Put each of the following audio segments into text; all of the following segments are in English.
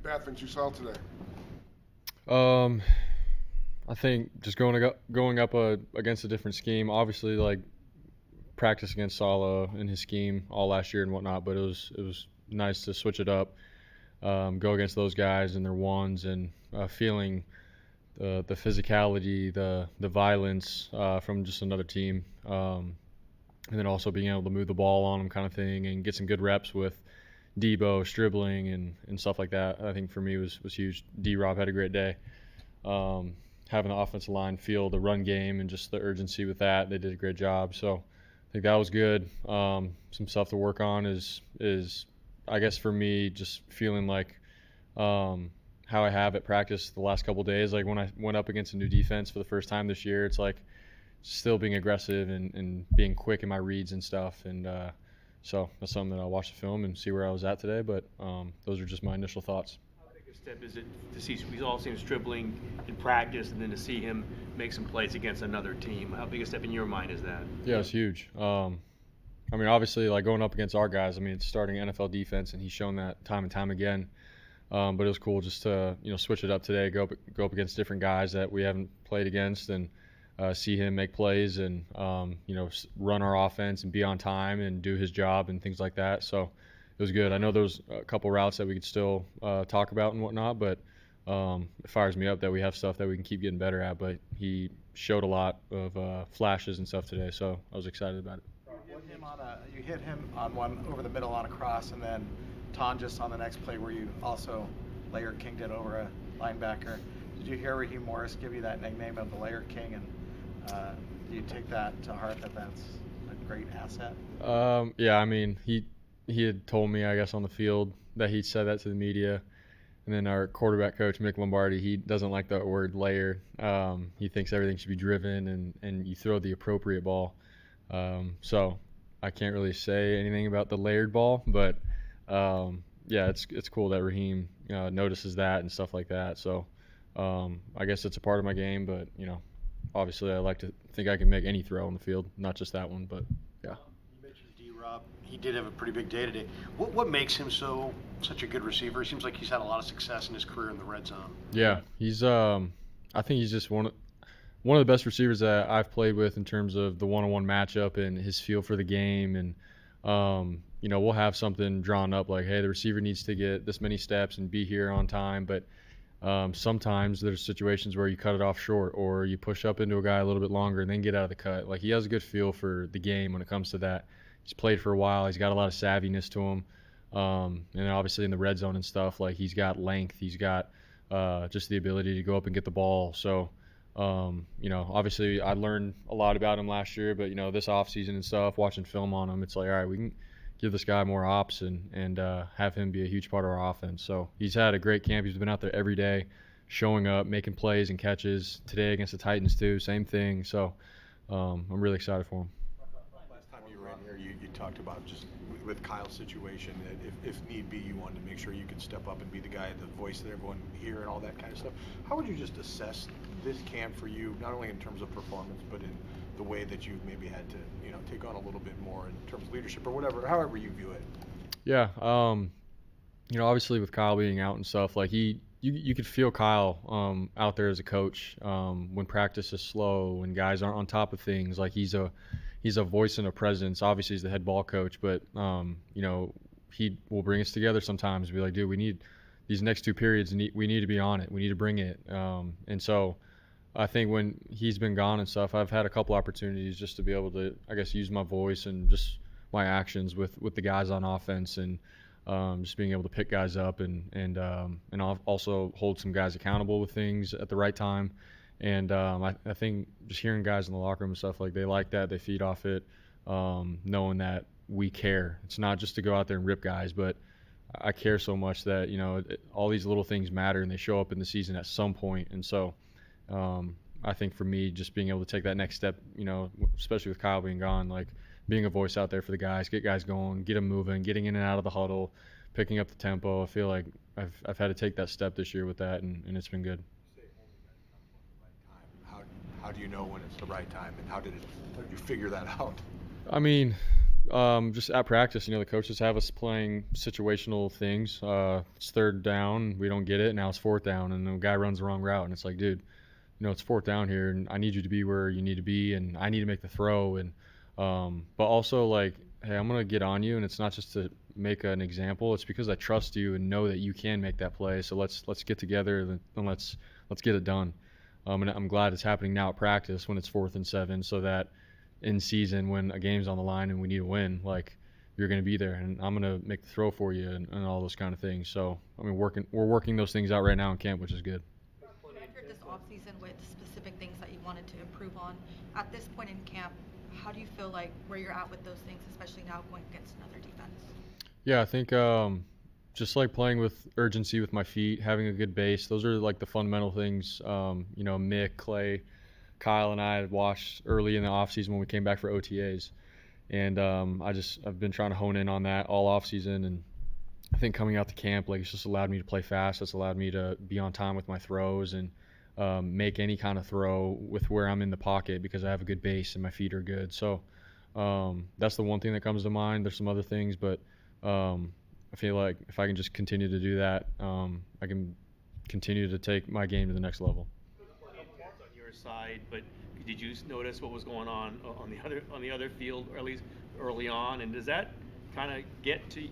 bad things you saw today? I think just going up against a different scheme. Obviously, like practice against Sala and his scheme all last year and whatnot, but it was nice to switch it up, go against those guys and their ones, and feeling the physicality, the violence from just another team, and then also being able to move the ball on them, kind of thing, and get some good reps with Debo, dribbling, and stuff like that. I think for me was huge. D-Rob had a great day. Having the offensive line feel the run game and just the urgency with that, they did a great job. So I think that was good. Some stuff to work on is I guess for me just feeling like how I have at practice the last couple of days. Like when I went up against a new defense for the first time this year, it's like still being aggressive and being quick in my reads and stuff. And so that's something that I'll watch the film and see where I was at today. But those are just my initial thoughts. How big a step is it to see? We all see him dribbling in practice, and then to see him make some plays against another team. How big a step in your mind is that? Yeah, it's huge. I mean, obviously, like going up against our guys. I mean, it's starting NFL defense, and he's shown that time and time again. But it was cool just to switch it up today, go up against different guys that we haven't played against, and see him make plays and run our offense and be on time and do his job and things like that. So it was good. I know there was a couple routes that we could still talk about and whatnot, but it fires me up that we have stuff that we can keep getting better at. But he showed a lot of flashes and stuff today, so I was excited about it. You hit him on one over the middle on a cross, and then Tonjes on the next play where you also Layer Kinged it over a linebacker. Did you hear Raheem Morris give you that nickname of the Layer King, and do you take that to heart that that's a great asset? Yeah, I mean, he had told me, I guess, on the field that he'd said that to the media. And then our quarterback coach, Mick Lombardi, he doesn't like the word layer. He thinks everything should be driven and you throw the appropriate ball. So I can't really say anything about the layered ball, but yeah, it's cool that Raheem notices that and stuff like that. So I guess it's a part of my game, but obviously I like to think I can make any throw on the field, not just that one. But yeah. You mentioned D-Rob. He did have a pretty big day today. What makes him such a good receiver? It seems like he's had a lot of success in his career in the red zone. Yeah, he's I think he's just one of the best receivers that I've played with in terms of the one-on-one matchup and his feel for the game. And we'll have something drawn up like, hey, the receiver needs to get this many steps and be here on time. But sometimes there's situations where you cut it off short, or you push up into a guy a little bit longer and then get out of the cut. Like, he has a good feel for the game when it comes to that. He's played for a while. He's got a lot of savviness to him. And obviously in the red zone and stuff, like, he's got length. He's got just the ability to go up and get the ball. So, obviously I learned a lot about him last year, but, this offseason and stuff, watching film on him, it's like, all right, we can give this guy more ops and have him be a huge part of our offense. So he's had a great camp. He's been out there every day, showing up, making plays and catches. Today against the Titans too, same thing. So I'm really excited for him. Last time you were in here, you talked about just with Kyle's situation, that if need be, you wanted to make sure you could step up and be the guy, the voice that everyone hear and all that kind of stuff. How would you just assess this camp for you, not only in terms of performance, but in the way that you've maybe had to, take on a little bit more in terms of leadership or whatever, however you view it? Yeah, obviously with Kyle being out and stuff, like you could feel Kyle out there as a coach when practice is slow, when guys aren't on top of things. Like, he's a voice and a presence. Obviously he's the head ball coach, but he will bring us together sometimes and be like, dude, we need these next two periods, we need to be on it, we need to bring it. And so I think when he's been gone and stuff, I've had a couple opportunities just to be able to, I guess, use my voice and just my actions with the guys on offense, and just being able to pick guys up and also hold some guys accountable with things at the right time. And I think just hearing guys in the locker room and stuff, like, they like that, they feed off it, knowing that we care. It's not just to go out there and rip guys, but I care so much that all these little things matter and they show up in the season at some point. And so I think for me, just being able to take that next step, especially with Kyle being gone, like, being a voice out there for the guys, get guys going, get them moving, getting in and out of the huddle, picking up the tempo. I feel like I've had to take that step this year with that, and it's been good. How do you know when it's the right time, and how did you figure that out? I mean, just at practice, the coaches have us playing situational things. It's third down, we don't get it, now it's fourth down, and the guy runs the wrong route, and it's like, dude, it's fourth down here, and I need you to be where you need to be, and I need to make the throw, and but also like, hey, I'm gonna get on you, and it's not just to make an example. It's because I trust you and know that you can make that play. So let's get together and let's get it done. And I'm glad it's happening now at practice when it's 4th and 7, so that in season when a game's on the line and we need to win, like, you're going to be there and I'm going to make the throw for you and all those kind of things. So I mean, we're working those things out right now in camp, which is good. You entered this offseason with specific things that you wanted to improve on. At this point in camp, how do you feel like where you're at with those things, especially now going against another defense? Yeah, I think just like playing with urgency with my feet, having a good base, those are like the fundamental things. Mick, Clay, Kyle, and I had watched early in the offseason when we came back for OTAs. And I've been trying to hone in on that all offseason. And I think coming out to camp, like, it's just allowed me to play fast. It's allowed me to be on time with my throws and make any kind of throw with where I'm in the pocket because I have a good base and my feet are good. So that's the one thing that comes to mind. There's some other things, but I feel like if I can just continue to do that, I can continue to take my game to the next level. On your side, but did you notice what was going on the other field, or at least early on? And does that kind of get to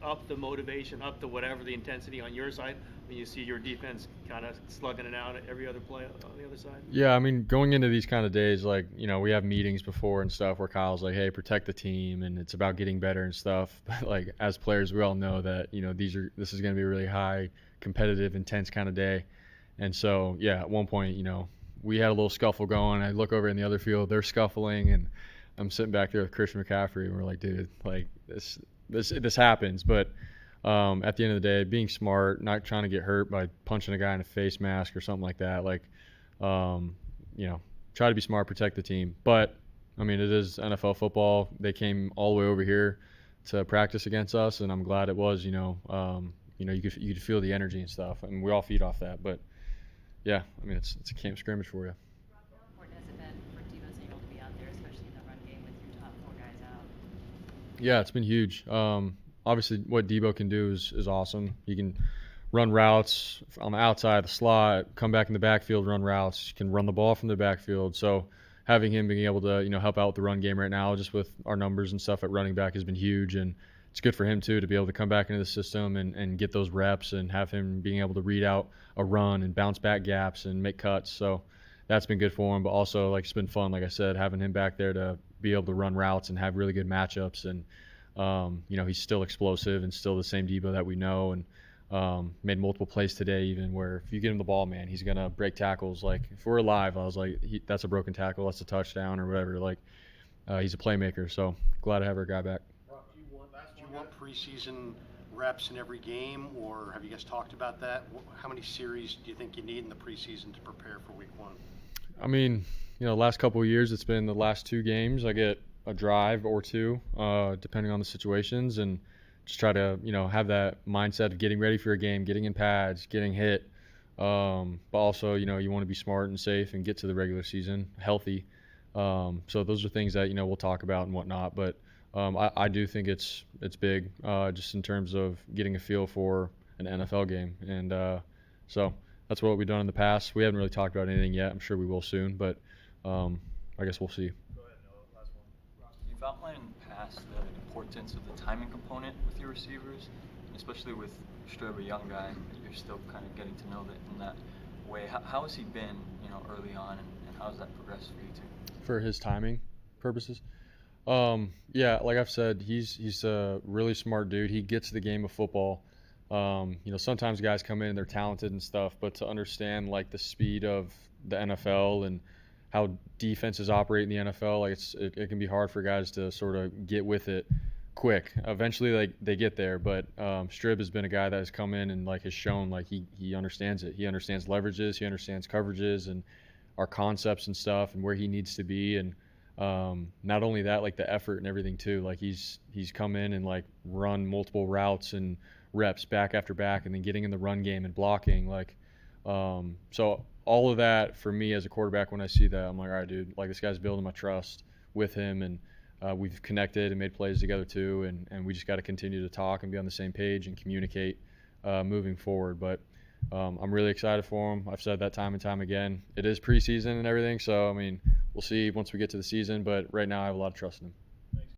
up the motivation, up the whatever the intensity on your side when you see your defense kind of slugging it out at every other play on the other side? Yeah, I mean, going into these kind of days, like, we have meetings before and stuff where Kyle's like, hey, protect the team, and it's about getting better and stuff. But like, as players, we all know that this is going to be a really high, competitive, intense kind of day. And so, yeah, at one point, we had a little scuffle going. I look over in the other field, they're scuffling, and I'm sitting back there with Christian McCaffrey, and we're like, dude, like, this happens. But at the end of the day, being smart, not trying to get hurt by punching a guy in a face mask or something like that. Like, try to be smart, protect the team. But I mean, it is NFL football. They came all the way over here to practice against us, and I'm glad it was. You could feel the energy and stuff, and we all feed off that. But yeah, I mean, it's a camp scrimmage for you. How important has it been for Debo Samuel to be out there, especially in the run game with your top 4 guys out? Yeah, it's been huge. Obviously, what Debo can do is awesome. He can run routes on the outside, the slot, come back in the backfield, run routes. He can run the ball from the backfield. So having him being able to, help out with the run game right now, just with our numbers and stuff at running back, has been huge. And it's good for him, too, to be able to come back into the system and get those reps and have him being able to read out a run and bounce back gaps and make cuts. So that's been good for him. But also, like, it's been fun, like I said, having him back there to be able to run routes and have really good matchups. And he's still explosive and still the same Debo that we know, and made multiple plays today even where if you get him the ball, man, he's going to break tackles. Like, if we're alive, I was like, that's a broken tackle, that's a touchdown or whatever. Like, he's a playmaker, so glad to have our guy back. Do you want preseason reps in every game, or have you guys talked about that? How many series do you think you need in the preseason to prepare for week 1? I mean, last couple of years, it's been the last 2 games. I get a drive or 2, depending on the situations, and just try to, have that mindset of getting ready for a game, getting in pads, getting hit. But also, you want to be smart and safe and get to the regular season healthy. So those are things that, we'll talk about and whatnot. But I do think it's big, just in terms of getting a feel for an NFL game. And so that's what we've done in the past. We haven't really talked about anything yet. I'm sure we will soon, but I guess we'll see. You've outlined in the past the importance of the timing component with your receivers, especially with Strib, a young guy that you're still kind of getting to know that in that way. How has he been, early on, and how has that progressed for you too? For his timing purposes? Yeah, like I've said, he's a really smart dude. He gets the game of football. Sometimes guys come in and they're talented and stuff, but to understand like the speed of the NFL and how defenses operate in the NFL, like it can be hard for guys to sort of get with it quick. Eventually, like, they get there, but Strib has been a guy that has come in and like has shown like he understands it. He understands leverages, he understands coverages and our concepts and stuff and where he needs to be. And not only that, like the effort and everything too. Like he's come in and like run multiple routes and reps back after back, and then getting in the run game and blocking. Like so all of that for me as a quarterback, when I see that, I'm like, all right, dude, like, this guy's building my trust with him, and we've connected and made plays together too, and we just got to continue to talk and be on the same page and communicate moving forward. But I'm really excited for him. I've said that time and time again. It is preseason and everything, so I mean, we'll see once we get to the season, but right now I have a lot of trust in him.